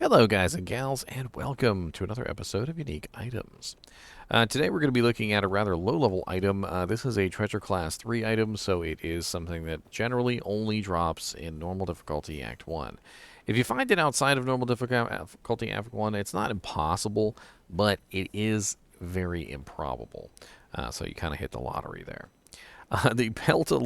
Hello guys and gals, and welcome to another episode of Unique Items. Today we're going to be looking at a rather low-level item. This is a Treasure Class 3 item, so it is something that generally only drops in Normal Difficulty Act 1. If you find it outside of Normal Difficulty Act 1, it's not impossible, but it is very improbable. So you kind of hit the lottery there. The Pelta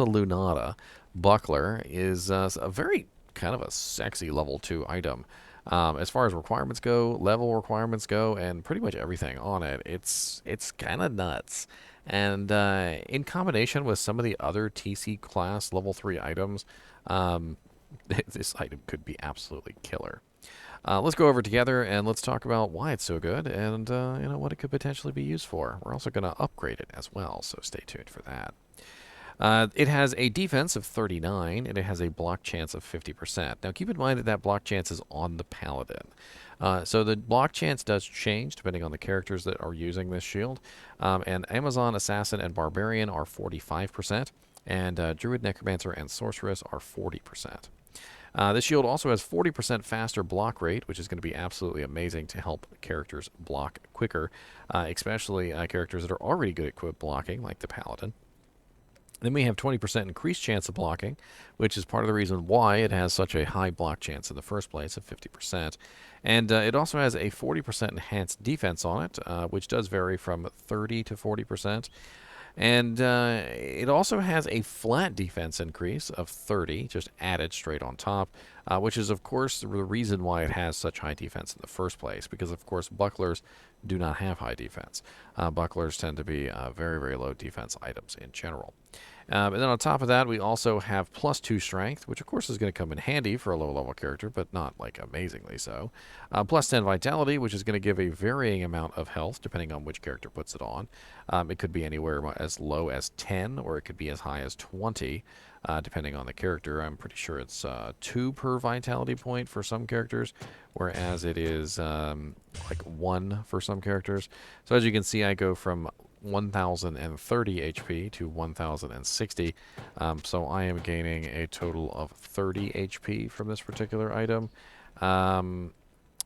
Lunata buckler is a very kind of a sexy level 2 item. As far as requirements go, level requirements go, and pretty much everything on it, it's kind of nuts. And in combination with some of the other TC class level 3 items, this item could be absolutely killer. Let's go over together and let's talk about why it's so good and what it could potentially be used for. We're also going to upgrade it as well, so stay tuned for that. It has a defense of 39, and it has a block chance of 50%. Now, keep in mind that that block chance is on the paladin. So the block chance does change depending on the characters that are using this shield. And Amazon, Assassin, and Barbarian are 45%, and Druid, Necromancer, and Sorceress are 40%. This shield also has 40% faster block rate, which is going to be absolutely amazing to help characters block quicker, especially characters that are already good at quick blocking, like the Paladin. Then we have 20% increased chance of blocking, which is part of the reason why it has such a high block chance in the first place of 50%. And it also has a 40% enhanced defense on it, which does vary from 30 to 40%. And it also has a flat defense increase of 30, just added straight on top, which is, of course, the reason why it has such high defense in the first place, because, of course, bucklers do not have high defense. Bucklers tend to be very, very low defense items in general. And then on top of that, we also have +2 strength, which of course is going to come in handy for a low-level character, but not like amazingly so. +10 vitality, which is going to give a varying amount of health depending on which character puts it on. It could be anywhere as low as 10, or it could be as high as 20, depending on the character. I'm pretty sure it's 2 per vitality point for some characters, whereas it is like 1 for some characters. So as you can see, I go from 1,030 HP to 1,060, so I am gaining a total of 30 HP from this particular item. And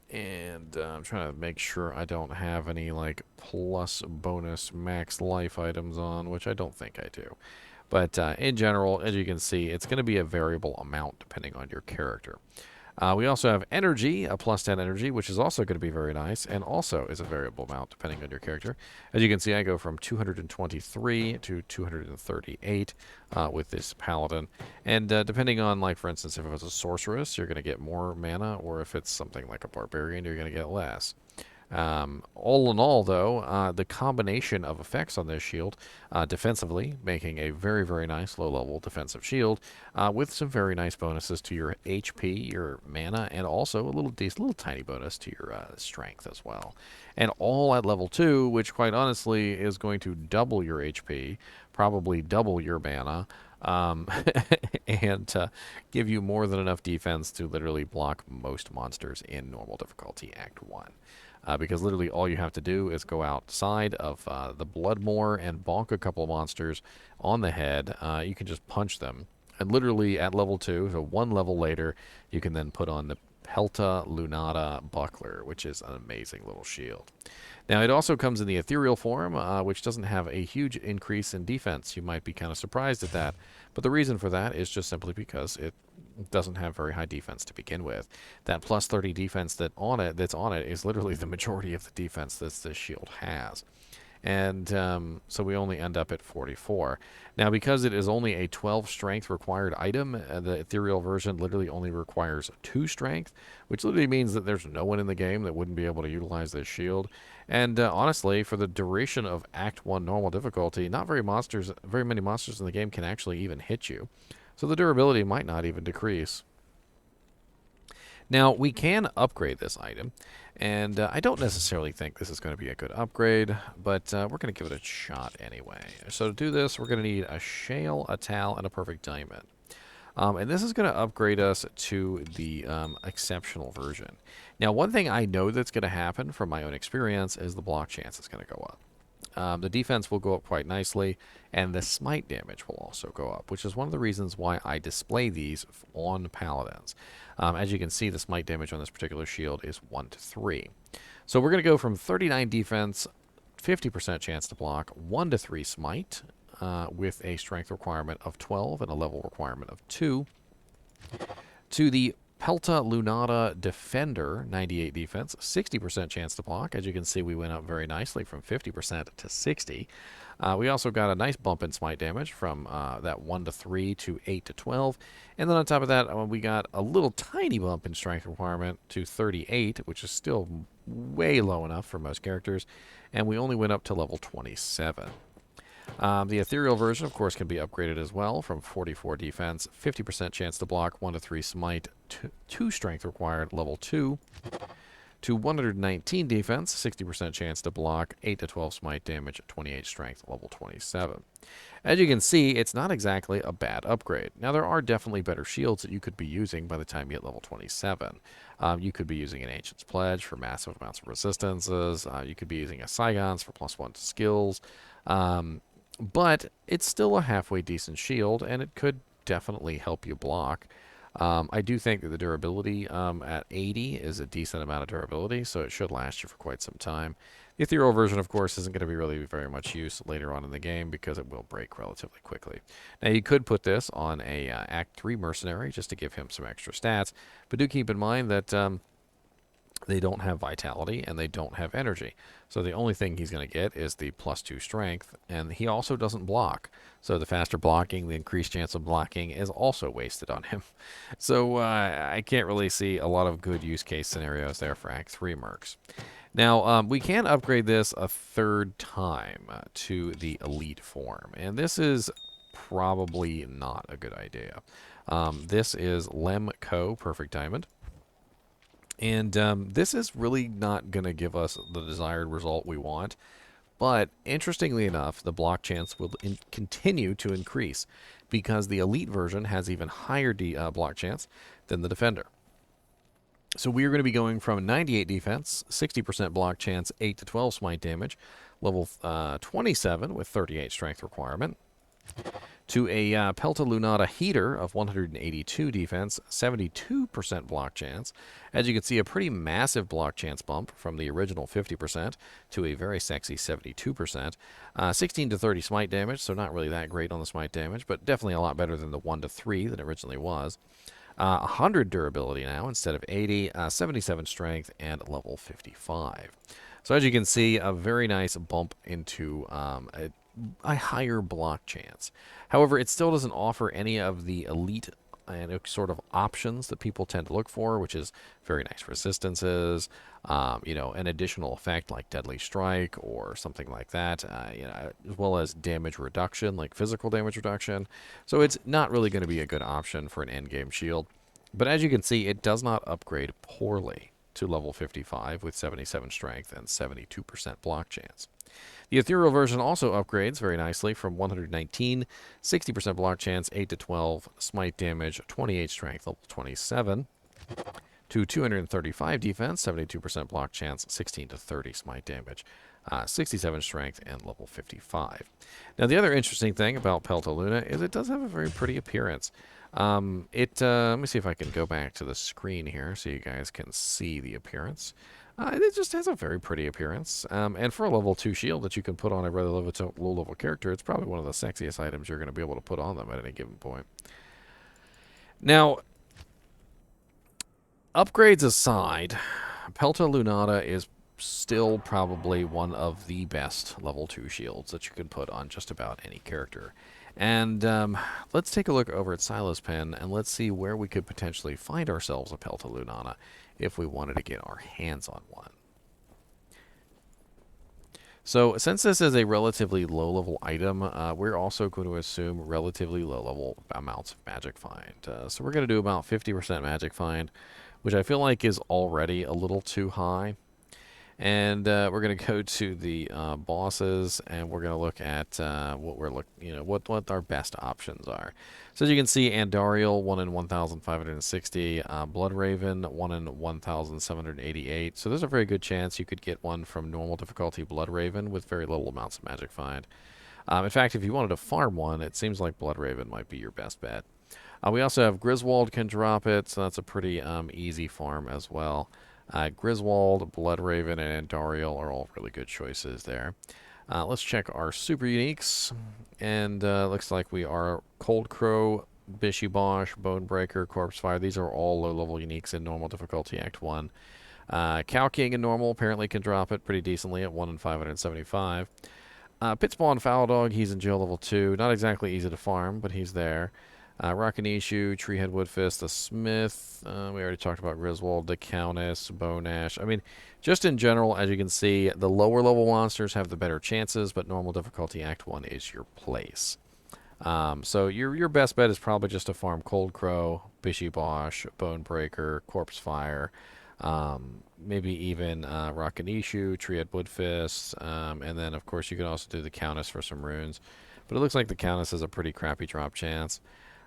I'm trying to make sure I don't have any like plus bonus max life items on, which I don't think I do. But in general, as you can see, it's going to be a variable amount depending on your character. We also have energy, a +10 energy, which is also going to be very nice, and also is a variable amount depending on your character. As you can see, I go from 223 to 238 with this paladin. And depending on, like, for instance, if it was a sorceress, you're going to get more mana, or if it's something like a barbarian, you're going to get less. All in all, though, the combination of effects on this shield, defensively, making a very, very nice low-level defensive shield, with some very nice bonuses to your HP, your mana, and also a little tiny bonus to your strength as well. And all at level 2, which quite honestly is going to double your HP, probably double your mana, and give you more than enough defense to literally block most monsters in Normal Difficulty Act 1. Because literally all you have to do is go outside of the Bloodmoor and bonk a couple of monsters on the head. You can just punch them. And literally at level 2, so 1 level later, you can then put on the Pelta Lunata buckler, which is an amazing little shield. Now, it also comes in the ethereal form, which doesn't have a huge increase in defense. You might be kind of surprised at that, but the reason for that is just simply because it doesn't have very high defense to begin with. That +30 defense that's on it is literally the majority of the defense that this shield has. And so we only end up at 44. Now, because it is only a 12 strength required item, the ethereal version literally only requires 2 strength, which literally means that there's no one in the game that wouldn't be able to utilize this shield. And honestly, for the duration of Act 1 normal difficulty, not very many monsters in the game can actually even hit you. So the durability might not even decrease. Now, we can upgrade this item, and I don't necessarily think this is going to be a good upgrade, but we're going to give it a shot anyway. So to do this, we're going to need a shale, a tal, and a perfect diamond. And this is going to upgrade us to the exceptional version. Now, one thing I know that's going to happen from my own experience is the block chance is going to go up. The defense will go up quite nicely, and the smite damage will also go up, which is one of the reasons why I display these on paladins. As you can see, the smite damage on this particular shield is 1 to 3. So we're going to go from 39 defense, 50% chance to block, 1 to 3 smite, with a strength requirement of 12 and a level requirement of 2, to the Pelta Lunata Defender, 98 defense, 60% chance to block. As you can see, we went up very nicely from 50% to 60. We also got a nice bump in smite damage from that 1 to 3 to 8 to 12. And then on top of that, we got a little tiny bump in strength requirement to 38, which is still way low enough for most characters. And we only went up to level 27. The ethereal version, of course, can be upgraded as well from 44 defense, 50% chance to block, 1 to 3 smite, 2 strength required, level 2, to 119 defense, 60% chance to block, 8 to 12 smite damage, 28 strength, level 27. As you can see, it's not exactly a bad upgrade. Now, there are definitely better shields that you could be using by the time you get level 27. You could be using an Ancient's Pledge for massive amounts of resistances. You could be using a Saigon's for +1 to skills. But it's still a halfway decent shield, and it could definitely help you block. I do think that the durability at 80 is a decent amount of durability, so it should last you for quite some time. The ethereal version, of course, isn't going to be really very much use later on in the game because it will break relatively quickly. Now, you could put this on a Act 3 mercenary just to give him some extra stats, but do keep in mind that they don't have vitality and they don't have energy. So the only thing he's going to get is the +2 strength, and he also doesn't block. So the faster blocking, the increased chance of blocking is also wasted on him. So I can't really see a lot of good use case scenarios there for Act 3 mercs. Now, we can upgrade this a third time to the elite form, and this is probably not a good idea. This is Lemco Perfect Diamond. And this is really not going to give us the desired result we want. But interestingly enough, the block chance will continue to increase because the elite version has even higher block chance than the defender. So we are going to be going from 98 defense, 60% block chance, 8 to 12 smite damage, level 27 with 38 strength requirement, to a Pelta Lunata Heater of 182 defense, 72% block chance. As you can see, a pretty massive block chance bump from the original 50% to a very sexy 72%. 16 to 30 smite damage, so not really that great on the smite damage, but definitely a lot better than the 1 to 3 that originally was. 100 durability now instead of 80, 77 strength, and level 55. So as you can see, a very nice bump into a higher block chance. However, it still doesn't offer any of the elite and sort of options that people tend to look for, which is very nice resistances, an additional effect like Deadly Strike or something like that, as well as damage reduction, like physical damage reduction. So it's not really going to be a good option for an endgame shield. But as you can see, it does not upgrade poorly to level 55 with 77 strength and 72% block chance. The ethereal version also upgrades very nicely from 119, 60% block chance, 8 to 12 smite damage, 28 strength, level 27, to 235 defense, 72% block chance, 16 to 30 smite damage, 67 strength, and level 55. Now, the other interesting thing about Pelta Luna is it does have a very pretty appearance. Let me see if I can go back to the screen here so you guys can see the appearance. It just has a very pretty appearance. And for a level 2 shield that you can put on a rather low-level character, it's probably one of the sexiest items you're going to be able to put on them at any given point. Now, upgrades aside, Pelta Lunata is still probably one of the best level 2 shields that you can put on just about any character. And let's take a look over at Silas Pen, and let's see where we could potentially find ourselves a Pelta Lunata if we wanted to get our hands on one. So since this is a relatively low-level item, we're also going to assume relatively low-level amounts of Magic Find. So we're going to do about 50% Magic Find, which I feel like is already a little too high. And we're going to go to the bosses, and we're going to look at what our best options are. So as you can see, Andariel 1 in 1,560, Blood Raven 1 in 1,788. So there's a very good chance you could get one from normal difficulty Blood Raven with very little amounts of magic find. In fact, if you wanted to farm one, it seems like Blood Raven might be your best bet. We also have Griswold can drop it, so that's a pretty easy farm as well. Griswold, Bloodraven, and Andariel are all really good choices there. Let's check our super uniques, and looks like we are Cold Crow, Bishy Bosh, Bonebreaker, Corpse Fire. These are all low-level uniques in normal difficulty Act 1. Cow King in normal apparently can drop it pretty decently at 1 in 575. Pitspawn Foul Dog, he's in jail level 2. Not exactly easy to farm, but he's there. Rockanishu, Treehead Woodfist, the Smith. We already talked about Griswold, the Countess, Bonash. I mean, just in general, as you can see, the lower level monsters have the better chances, but normal difficulty Act 1 is your place. So your best bet is probably just to farm Cold Crow, Bishy Bosh, Bonebreaker, Corpse Fire, maybe even Rockanishu, Treehead Woodfist, and then of course you can also do the Countess for some runes. But it looks like the Countess has a pretty crappy drop chance.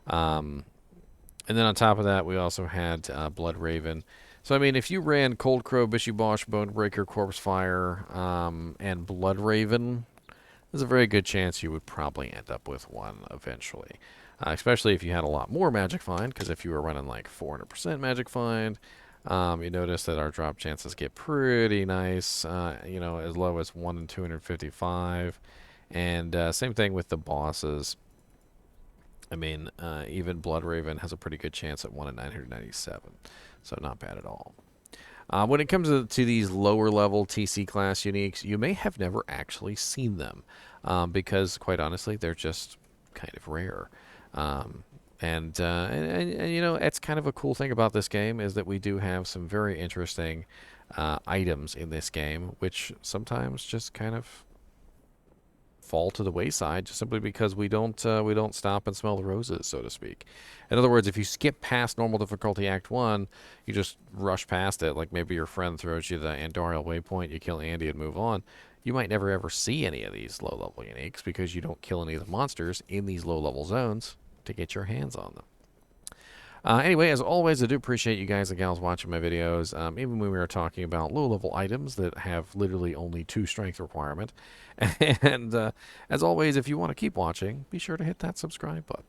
And then on top of that, we also had Blood Raven. So, I mean, if you ran Cold Crow, Bishy Bosh, Bonebreaker, Corpse Fire, and Blood Raven, there's a very good chance you would probably end up with one eventually. Especially if you had a lot more Magic Find, because if you were running like 400% Magic Find, you notice that our drop chances get pretty nice, as low as 1 in 255. And same thing with the bosses. I mean, even Blood Raven has a pretty good chance at 1 in 997, so not bad at all. When it comes to these lower level TC class uniques, you may have never actually seen them because, quite honestly, they're just kind of rare. And it's kind of a cool thing about this game is that we do have some very interesting items in this game, which sometimes just kind of fall to the wayside just simply because we don't stop and smell the roses, so to speak. In other words, if you skip past normal difficulty Act 1, you just rush past it, like maybe your friend throws you the Andariel waypoint, you kill Andy and move on, you might never ever see any of these low-level uniques because you don't kill any of the monsters in these low-level zones to get your hands on them. Anyway, as always, I do appreciate you guys and gals watching my videos, even when we were talking about low-level items that have literally only 2 strength requirement. And as always, if you want to keep watching, be sure to hit that subscribe button.